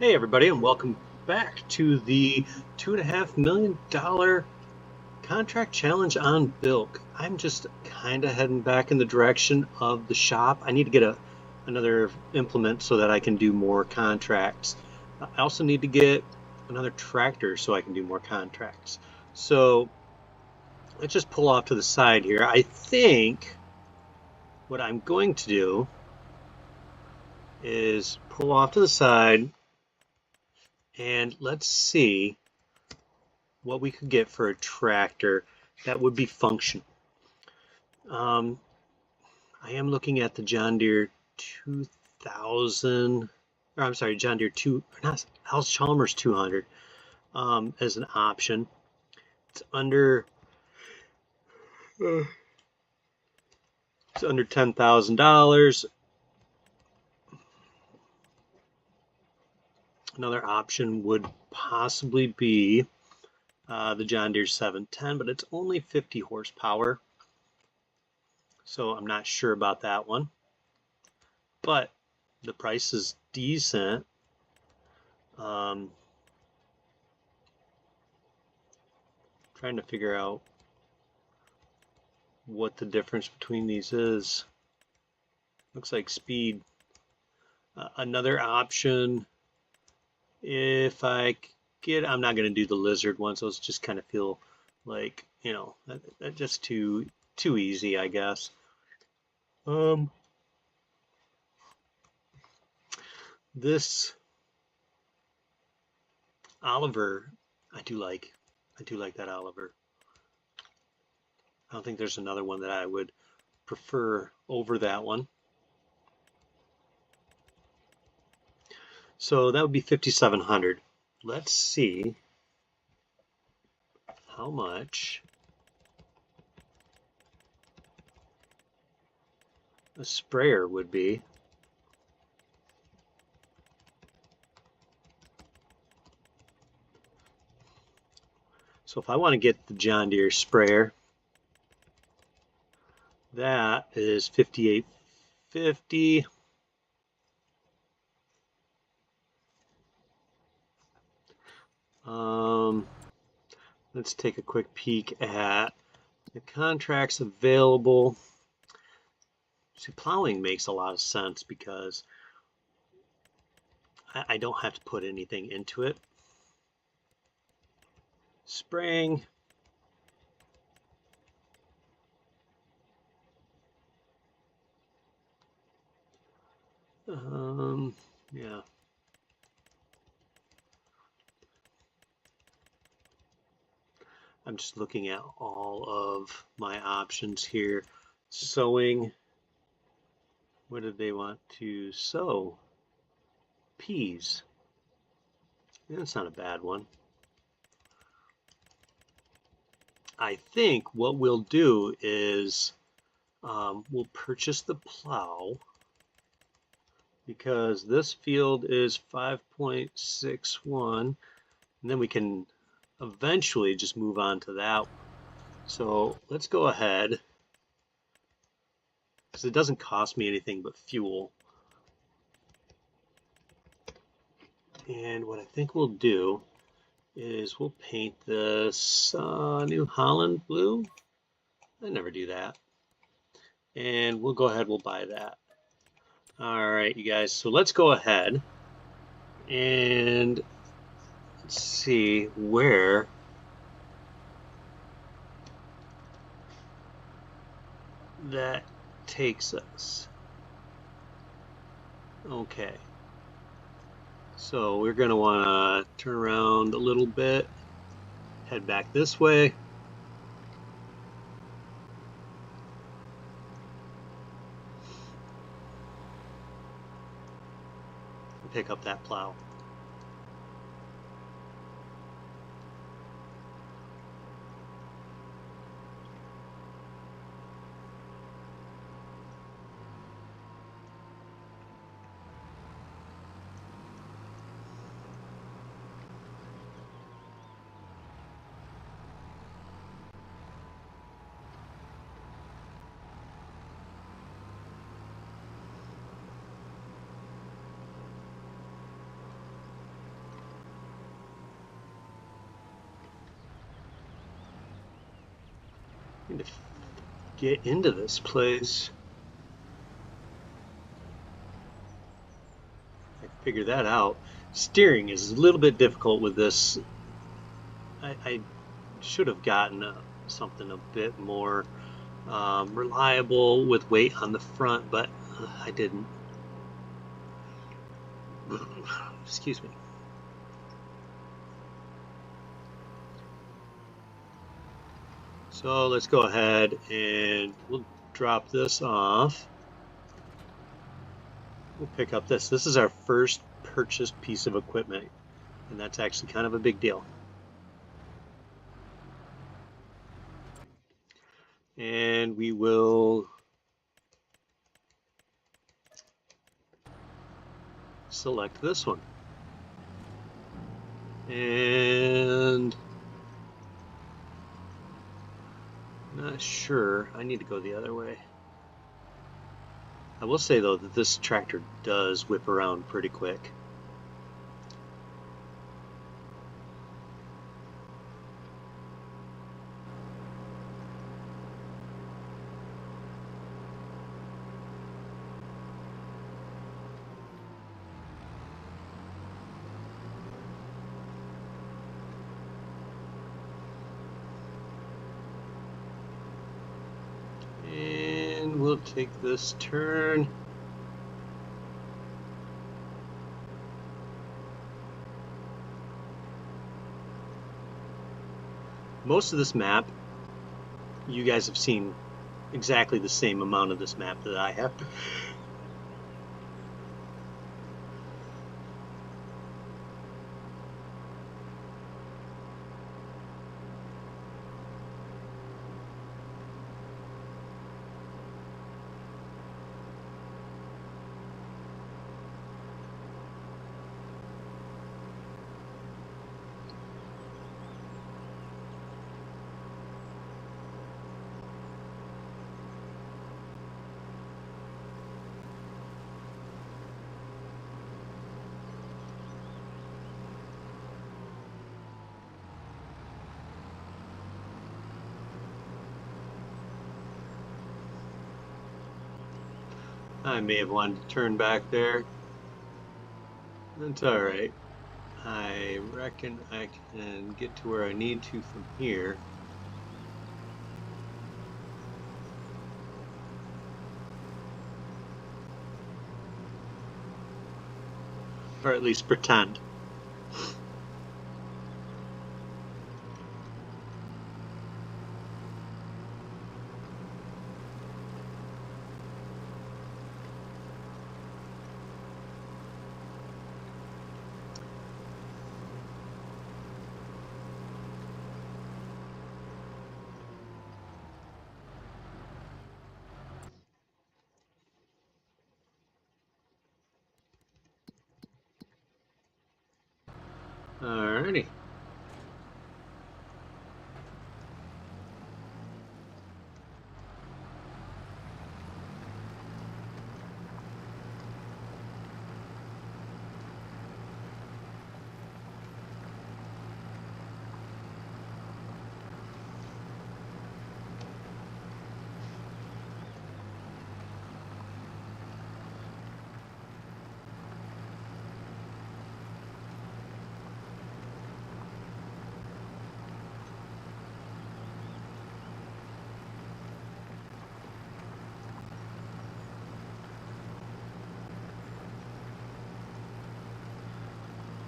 Hey everybody, and welcome back to the $2.5 million contract challenge on Bilk. I'm just kind of heading back in the direction of the shop. I need to get another implement so that I can do more contracts. I also need to get another tractor so I can do more contracts. So let's just pull off to the side here. I think what I'm going to do is pull off to the side and let's see what we could get for a tractor that would be functional. I am looking at the John Deere 2000, or I'm sorry, John Deere 2, not House Chalmers 200 as an option. It's under $10,000. Another option would possibly be the John Deere 710, but it's only 50 horsepower. So I'm not sure about that one. But the price is decent. Trying to figure out what the difference between these is. Looks like speed. Another option, if I get, I'm not going to do the lizard one, so it's just kind of feel like, you know, that's just too easy, I guess. This Oliver, I do like that Oliver. I don't think there's another one that I would prefer over that one. So that would be 5,700. Let's see how much a sprayer would be. So if I want to get the John Deere sprayer, that is $5,850. Let's take a quick peek at the contracts available. See, plowing makes a lot of sense because I don't have to put anything into it. Spraying, yeah. I'm just looking at all of my options here. Sowing, what did they want to sow? Peas. That's not a bad one. I think what we'll do is we'll purchase the plow because this field is 5.61, and then we can eventually just move on to that. So let's go ahead, because it doesn't cost me anything but fuel. And what I think we'll do is we'll paint this New Holland blue. I never do that. And we'll go ahead, we'll buy that. All right, you guys, so let's go ahead and let's see where that takes us. Okay, so we're going to want to turn around a little bit, head back this way. Pick up that plow. Need to get into this place. I figured that out. Steering is a little bit difficult with this. I should have gotten something a bit more reliable with weight on the front, but I didn't. Excuse me. So let's go ahead and we'll drop this off. We'll pick up this. This is our first purchased piece of equipment, and that's actually kind of a big deal. And we will select this one. And not sure. I need to go the other way. I will say though that this tractor does whip around pretty quick. We'll take this turn. Most of this map, you guys have seen exactly the same amount of this map that I have. I may have wanted to turn back there. That's alright. I reckon I can get to where I need to from here. Or at least pretend. Alrighty.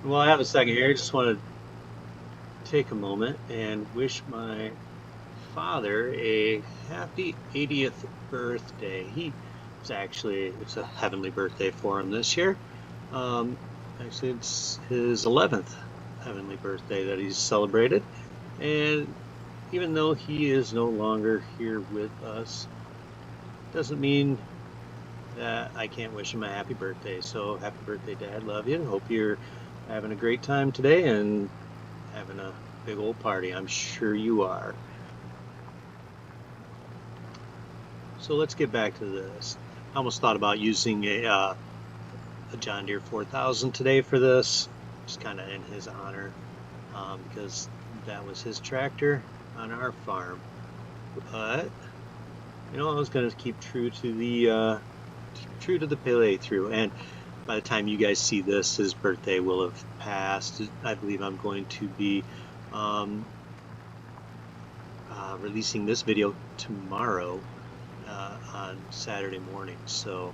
Well, I have a second here. I just want to take a moment and wish my father a happy 80th birthday. It's a heavenly birthday for him this year. Actually, it's his 11th heavenly birthday that he's celebrated. And even though he is no longer here with us, doesn't mean that I can't wish him a happy birthday. So happy birthday, Dad. Love you. Hope you're having a great time today and having a big old party. I'm sure you are. So let's get back to this. I almost thought about using a John Deere 4000 today for this, just kind of in his honor, because that was his tractor on our farm. But you know, I was going to keep true to the playthrough, and by the time you guys see this, his birthday will have passed. I believe I'm going to be um, releasing this video tomorrow on Saturday morning. So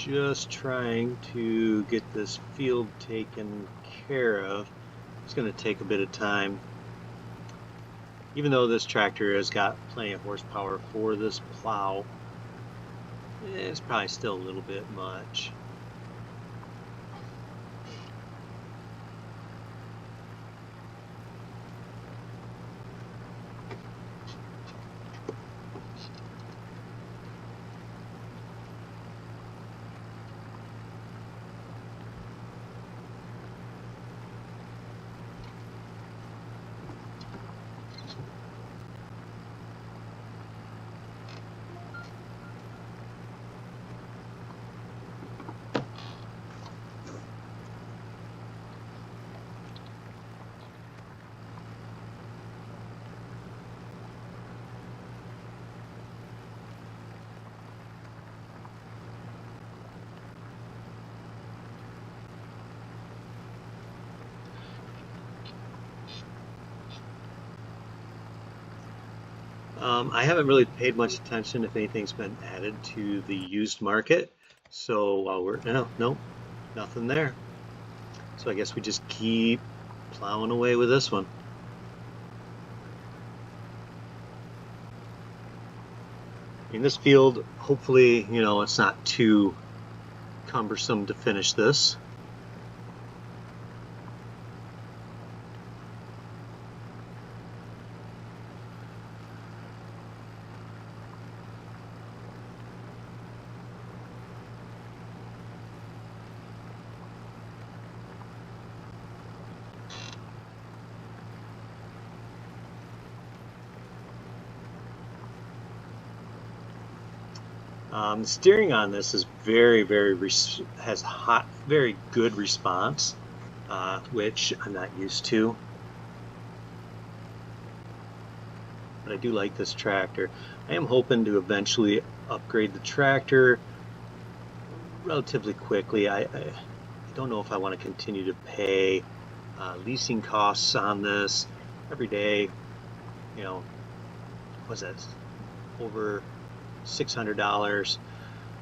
just trying to get this field taken care of. It's going to take a bit of time. Even though this tractor has got plenty of horsepower for this plow, it's probably still a little bit much. I haven't really paid much attention if anything's been added to the used market. So while we're no, nothing there. So I guess we just keep plowing away with this one. In this field, hopefully, you know, it's not too cumbersome to finish this. The steering on this is very has very good response, which I'm not used to. But I do like this tractor. I am hoping to eventually upgrade the tractor relatively quickly. I don't know if I want to continue to pay leasing costs on this every day. You know, what's that? Over $600,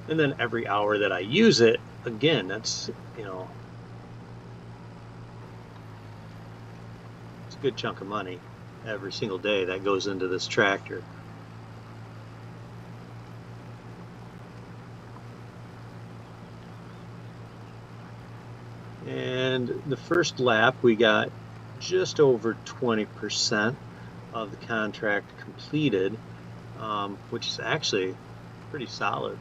and then every hour that I use it, again, that's, you know, it's a good chunk of money every single day that goes into this tractor. And the first lap, we got just over 20% of the contract completed, which is actually pretty solid.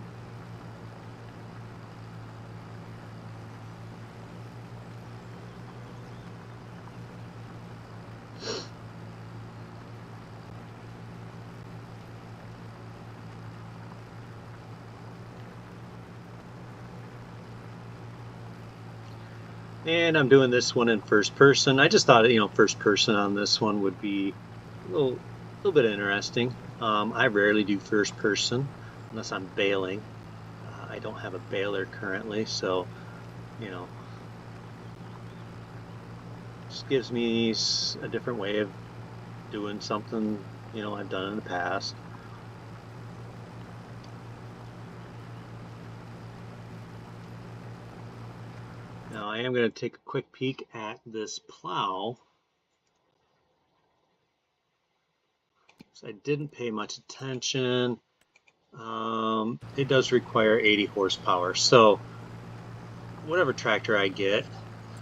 And I'm doing this one in first person. I just thought, you know, first person on this one would be a little bit interesting. I rarely do first person unless I'm baling. I don't have a baler currently, so, you know, just gives me a different way of doing something, you know, I've done in the past. Now I am going to take a quick peek at this plow. So I didn't pay much attention. It does require 80 horsepower. So whatever tractor I get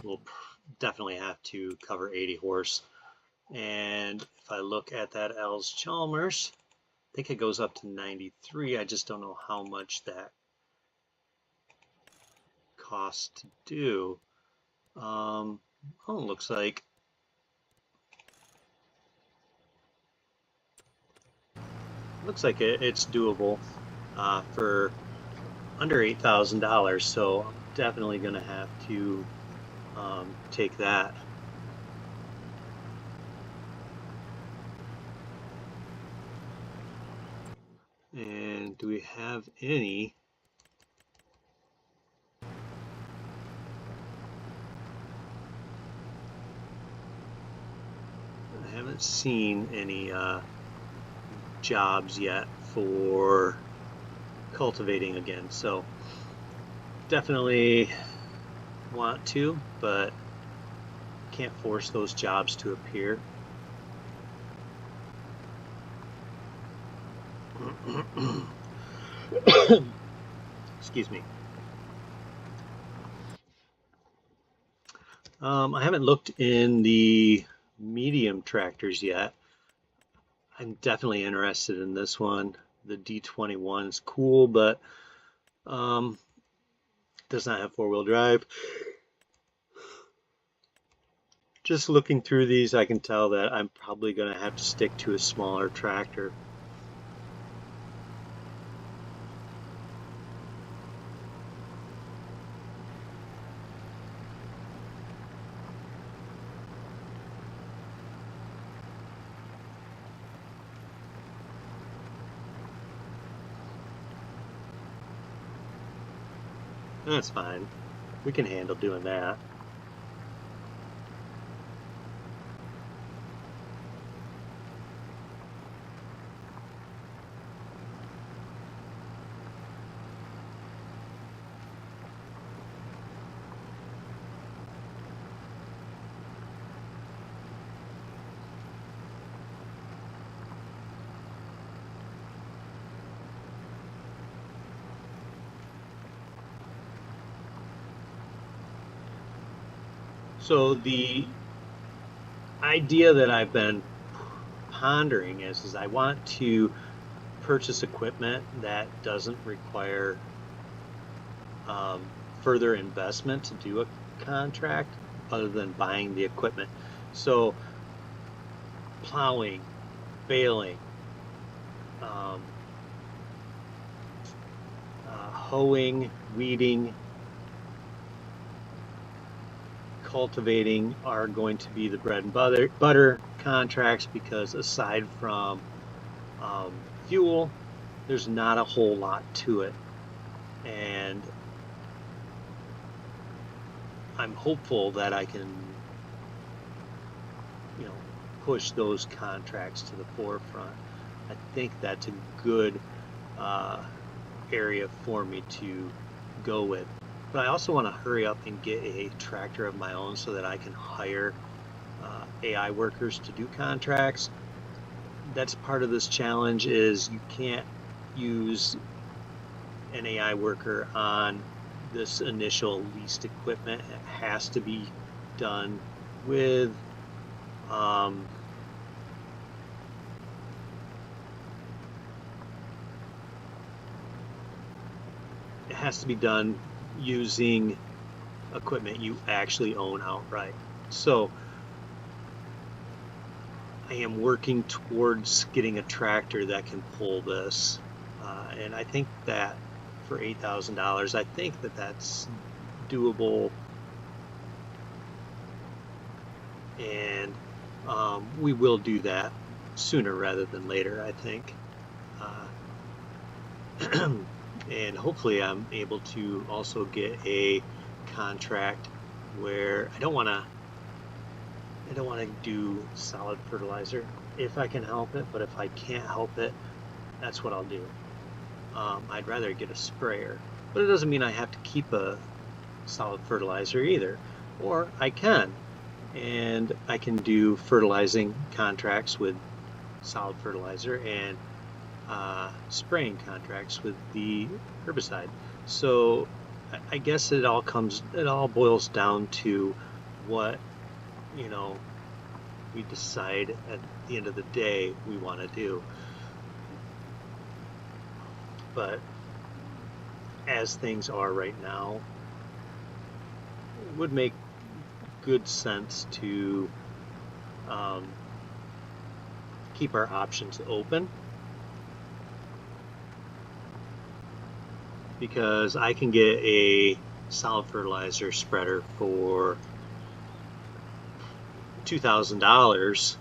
will definitely have to cover 80 horse. And if I look at that L's Chalmers, I think it goes up to 93. I just don't know how much that costs to do. Oh, it looks like it's doable for under $8,000, so I'm definitely going to have to take that. And do we have any? I haven't seen any jobs yet for cultivating again, so definitely want to, but can't force those jobs to appear. Excuse me. I haven't looked in the medium tractors yet. I'm definitely interested in this one. The D21 is cool, but does not have four-wheel drive. Just looking through these, I can tell that I'm probably going to have to stick to a smaller tractor. That's fine. We can handle doing that. So the idea that I've been pondering is I want to purchase equipment that doesn't require um, further investment to do a contract other than buying the equipment. So plowing, baling, um, hoeing, weeding, cultivating are going to be the bread and butter contracts, because aside from fuel, there's not a whole lot to it. And I'm hopeful that I can, you know, push those contracts to the forefront. I think that's a good area for me to go with. But I also want to hurry up and get a tractor of my own so that I can hire AI workers to do contracts. That's part of this challenge, is you can't use an AI worker on this initial leased equipment. It has to be done with it has to be done using equipment you actually own outright. So I am working towards getting a tractor that can pull this, and I think that for $8,000, I think that that's doable, and we will do that sooner rather than later, I think. And hopefully I'm able to also get a contract where I don't want to do solid fertilizer if I can help it, but if I can't help it, that's what I'll do. I'd rather get a sprayer, but it doesn't mean I have to keep a solid fertilizer either, or I can, and I can do fertilizing contracts with solid fertilizer and spraying contracts with the herbicide. So I guess it all boils down to what, you know, we decide at the end of the day we want to do. But as things are right now, it would make good sense to keep our options open. because I can get a solid fertilizer spreader for $2,000.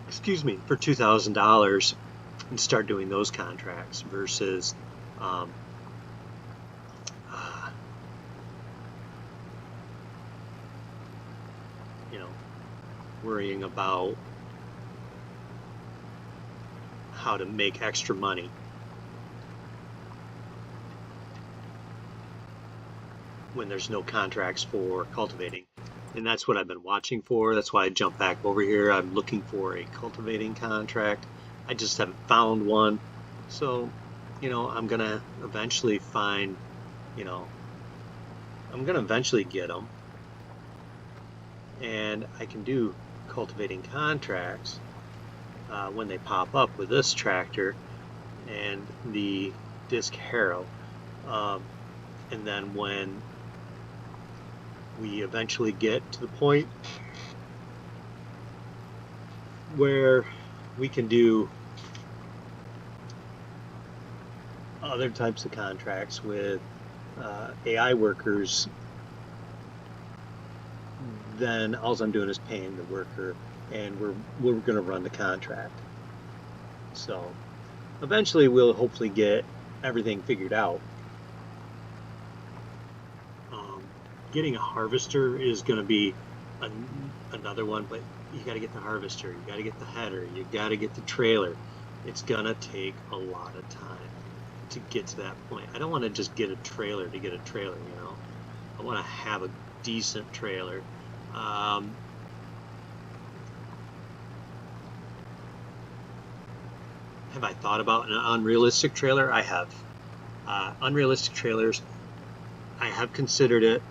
Excuse me, for $2,000 and start doing those contracts versus uh, you know, worrying about how to make extra money. When there's no contracts for cultivating. And that's what I've been watching for. That's why I jumped back over here. I'm looking for a cultivating contract. I just haven't found one. So, I'm going to eventually find, I'm going to eventually get them. And I can do cultivating contracts when they pop up with this tractor and the disc harrow. And then when we eventually get to the point where we can do other types of contracts with AI workers, then all I'm doing is paying the worker, and we're going to run the contract. So eventually we'll hopefully get everything figured out. Getting a harvester is going to be another one, but you got to get the harvester, you got to get the header, you got to get the trailer. It's going to take a lot of time to get to that point. I don't want to just get a trailer to get a trailer, I want to have a decent trailer. Have I thought about an unrealistic trailer? I have. Unrealistic trailers, I have considered it,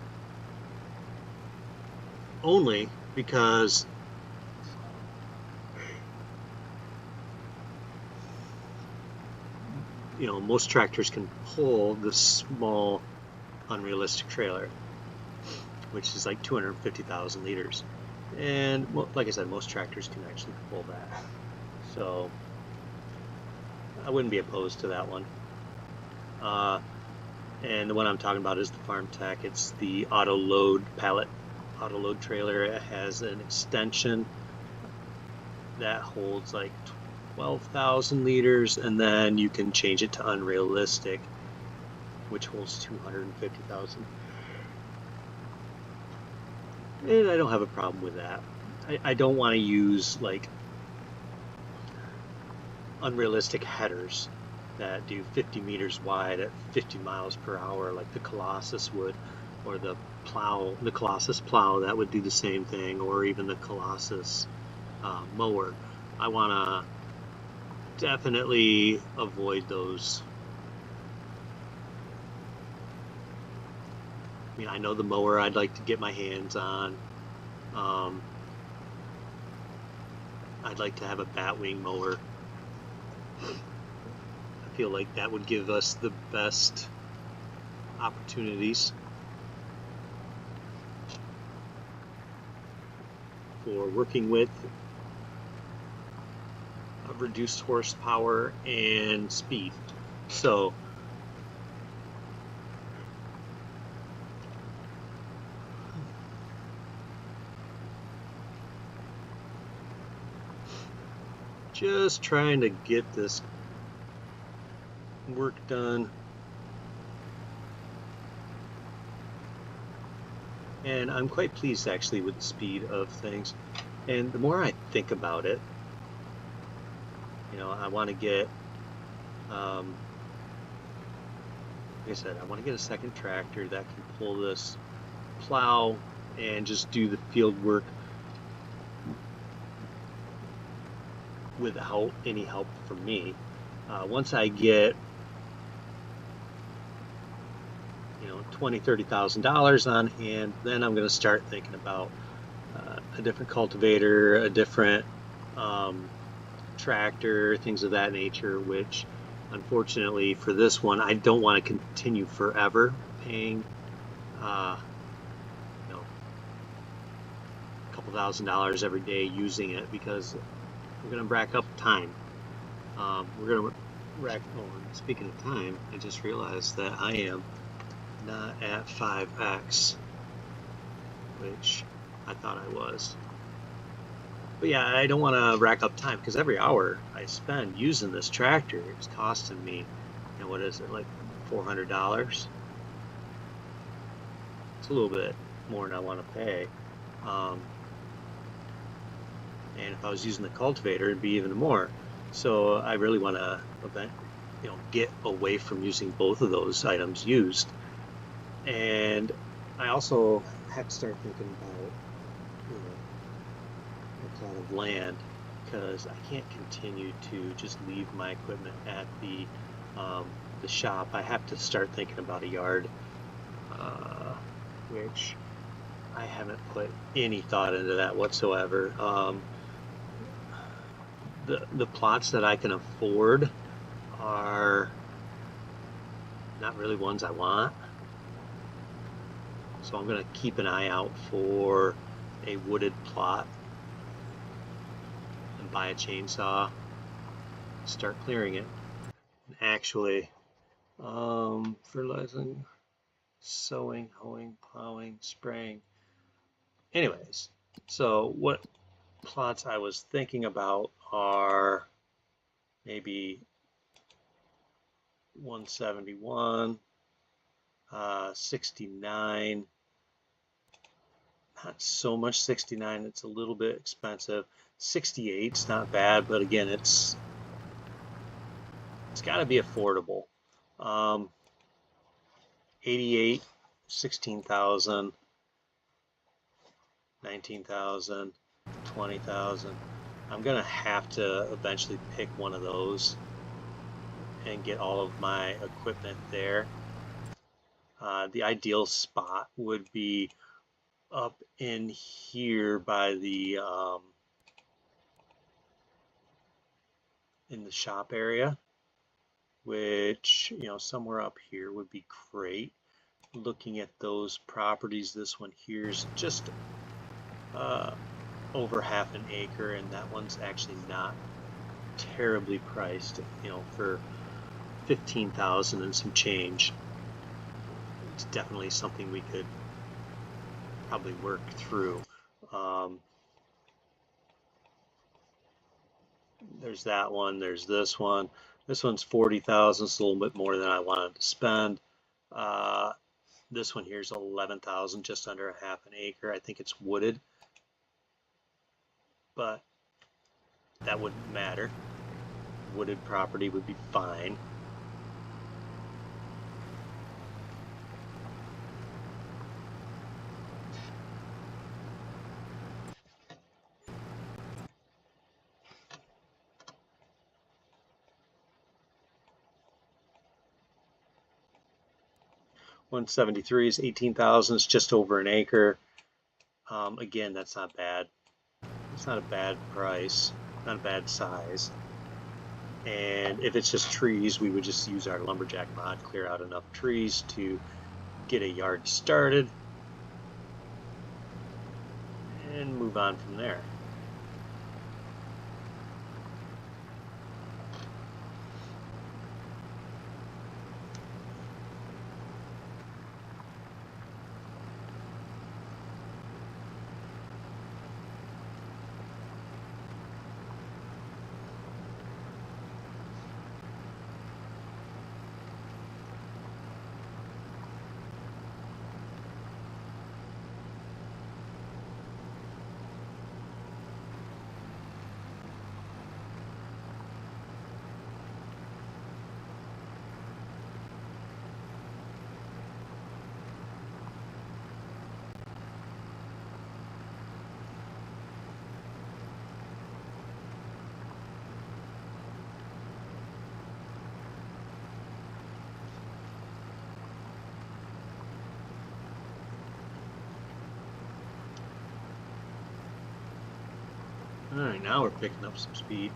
only because most tractors can pull the small unrealistic trailer, which is like 250,000 liters, and like I said, most tractors can actually pull that, so I wouldn't be opposed to that one. And the one I'm talking about is the Farm Tech. It's the auto load trailer. It has an extension that holds like 12,000 liters, and then you can change it to unrealistic, which holds 250,000. And I don't have a problem with that. I don't want to use like unrealistic headers that do 50 meters wide at 50 miles per hour like the Colossus would, or the Colossus plow that would do the same thing, or even the Colossus mower. I want to definitely avoid those. I mean, I know the mower I'd like to get my hands on. I'd like to have a batwing mower. I feel like that would give us the best opportunities for working with a reduced horsepower and speed. So just trying to get this work done, and I'm quite pleased actually with the speed of things. And the more I think about it, I want to get like I said, I want to get a second tractor that can pull this plow and just do the field work without any help from me. Once I get $20,000-$30,000 on hand, then I'm going to start thinking about a different cultivator, a different tractor, things of that nature, which unfortunately for this one I don't want to continue forever paying a couple $1,000s every day using it, because we're gonna rack up time. We're gonna rack. Oh, and speaking of time, I just realized that I am not at 5x, which I thought I was. But yeah, I don't want to rack up time because every hour I spend using this tractor, it's costing me, you know, what is it, like $400? It's a little bit more than I want to pay. And if I was using the cultivator, it'd be even more. So I really want to, you know, get away from using both of those items used. And I also have to start thinking about, you know, a plot of land, because I can't continue to just leave my equipment at the shop. I have to start thinking about a yard, which I haven't put any thought into that whatsoever. The plots that I can afford are not really ones I want. So I'm going to keep an eye out for a wooded plot and buy a chainsaw, start clearing it. And actually, fertilizing, sowing, hoeing, plowing, spraying. Anyways, so what plots I was thinking about are maybe 171, 69, not so much 69, it's a little bit expensive. 68's not bad, but again, it's got to be affordable. 88, 16,000, 19,000, 20,000. I'm gonna have to eventually pick one of those and get all of my equipment there. The ideal spot would be up in here by the in the shop area, which, you know, somewhere up here would be great. Looking at those properties, this one here is just over half an acre, and that one's actually not terribly priced, you know, for 15,000 and some change. It's definitely something we could probably work through. There's that one, there's this one. This one's 40,000, it's a little bit more than I wanted to spend. This one here is 11,000, just under a half an acre. I think it's wooded, but that wouldn't matter. Wooded property would be fine. $173 is 18,000. It's just over an acre. Again, that's not bad. It's not a bad price, not a bad size. And if it's just trees, we would just use our lumberjack mod, clear out enough trees to get a yard started and move on from there. All right, now we're picking up some speed.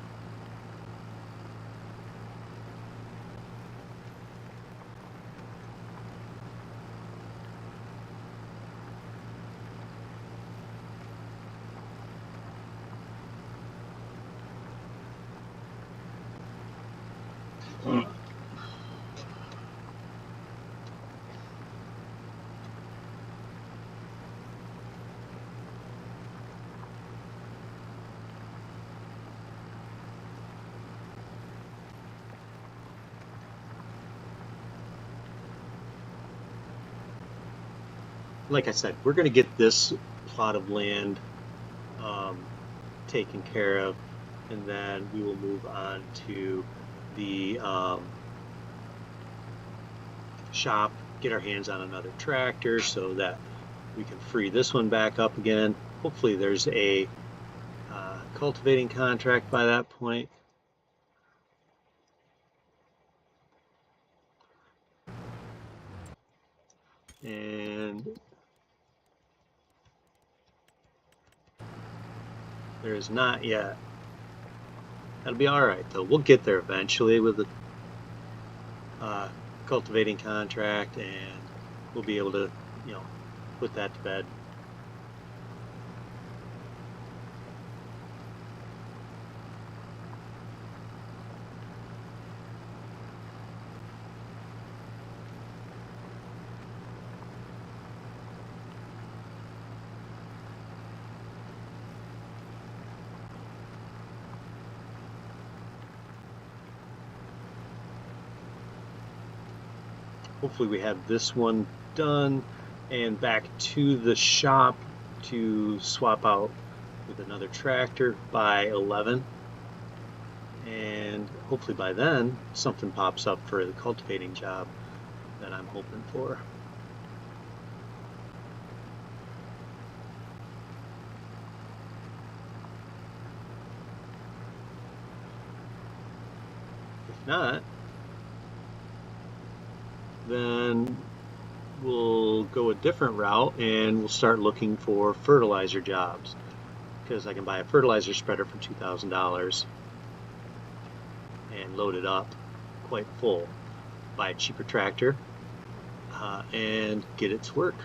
Like I said, we're going to get this plot of land um, taken care of, and then we will move on to the shop, get our hands on another tractor so that we can free this one back up again. Hopefully there's a cultivating contract by that point. And there is not yet. That'll be all right though. We'll get there eventually with the cultivating contract, and we'll be able to, put that to bed. Hopefully we have this one done and back to the shop to swap out with another tractor by 11. And hopefully by then something pops up for the cultivating job that I'm hoping for. If not, then we'll go a different route and we'll start looking for fertilizer jobs, because I can buy a fertilizer spreader for $2,000 and load it up quite full, buy a cheaper tractor, and get it to work.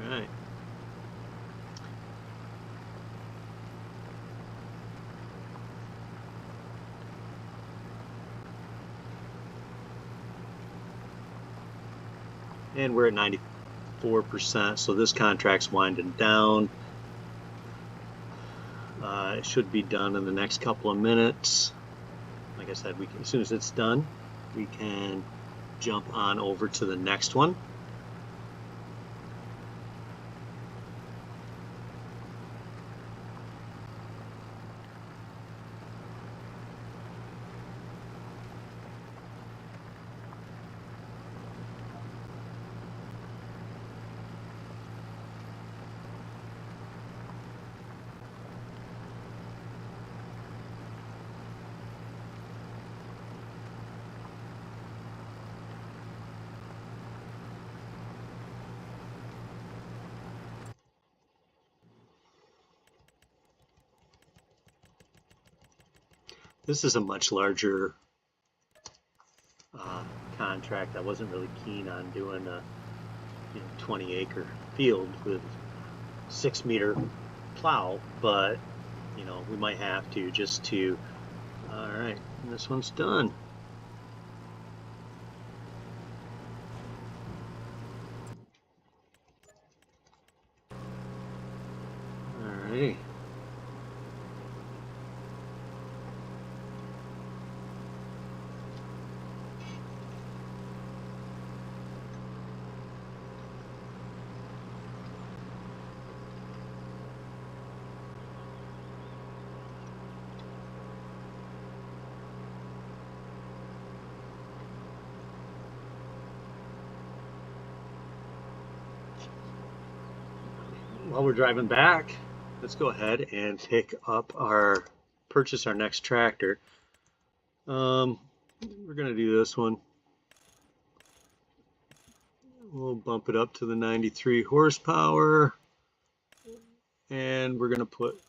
All right. And we're at 94%, so this contract's winding down. It should be done in the next couple of minutes. Like I said, as soon as it's done, we can jump on over to the next one. This is a much larger contract. I wasn't really keen on doing a 20-acre field with 6-meter plow, but we might have to just to. All right, this one's done. All right. While we're driving back, let's go ahead and purchase our next tractor. We're gonna do this one. We'll bump it up to the 93 horsepower, and we're gonna put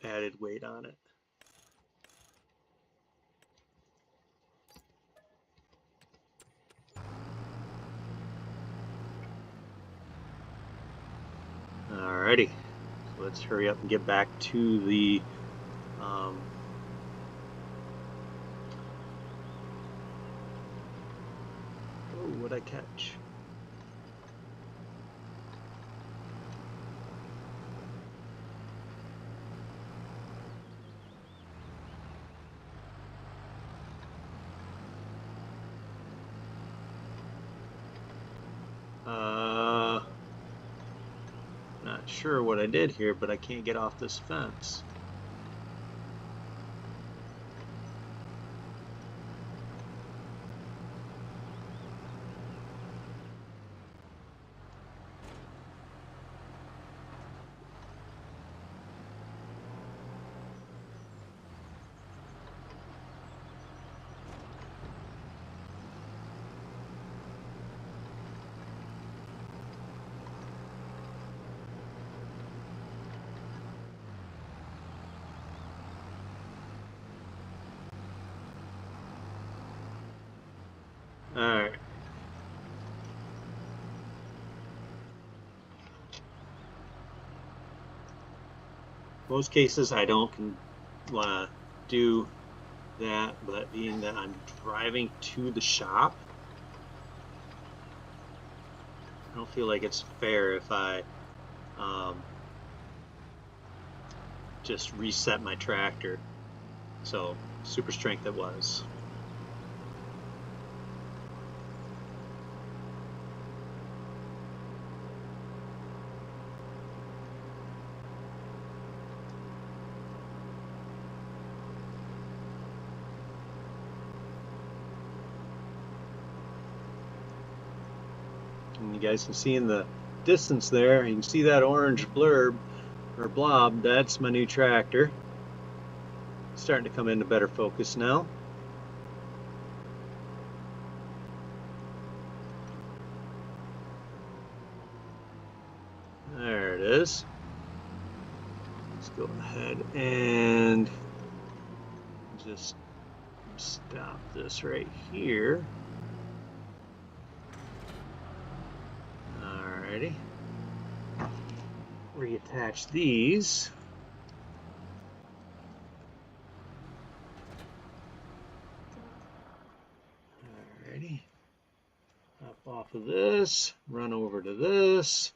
added weight on it. let's hurry up and get back to the oh, what'd I catch? Not sure what I did here, but I can't get off this fence. Alright. Most cases I don't want to do that, but being that I'm driving to the shop, I don't feel like it's fair if I just reset my tractor. So super strength it was. And you guys can see in the distance there, you can see that orange blurb or blob. That's my new tractor. It's starting to come into better focus now. There it is. Let's go ahead and just stop this right here. Alrighty. Reattach these. Alrighty. Hop off of this, run over to this.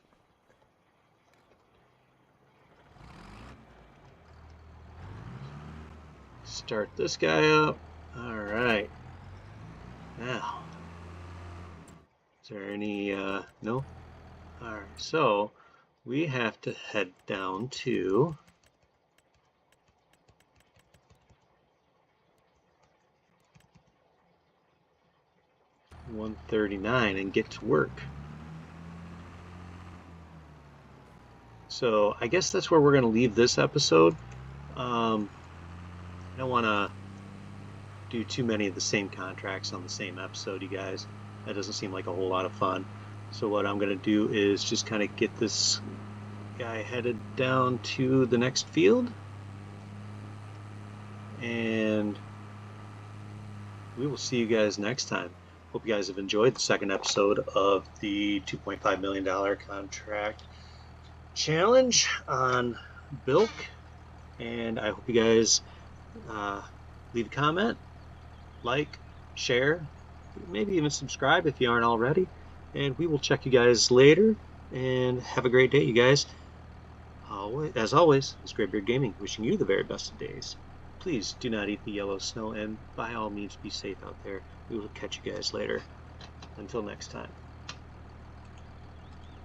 Start this guy up. Alright. Now, is there any, no? Alright, so we have to head down to $139 and get to work. So I guess that's where we're going to leave this episode. I don't want to do too many of the same contracts on the same episode, you guys. That doesn't seem like a whole lot of fun. So what I'm going to do is just kind of get this guy headed down to the next field, and we will see you guys next time. Hope you guys have enjoyed the second episode of the $2.5 million contract challenge on Bilk, and I hope you guys leave a comment, like, share, maybe even subscribe if you aren't already, and we will check you guys later, and have a great day, you guys. As always, it's Graybeard Gaming, wishing you the very best of days. Please do not eat the yellow snow, and by all means be safe out there. We will catch you guys later. Until next time.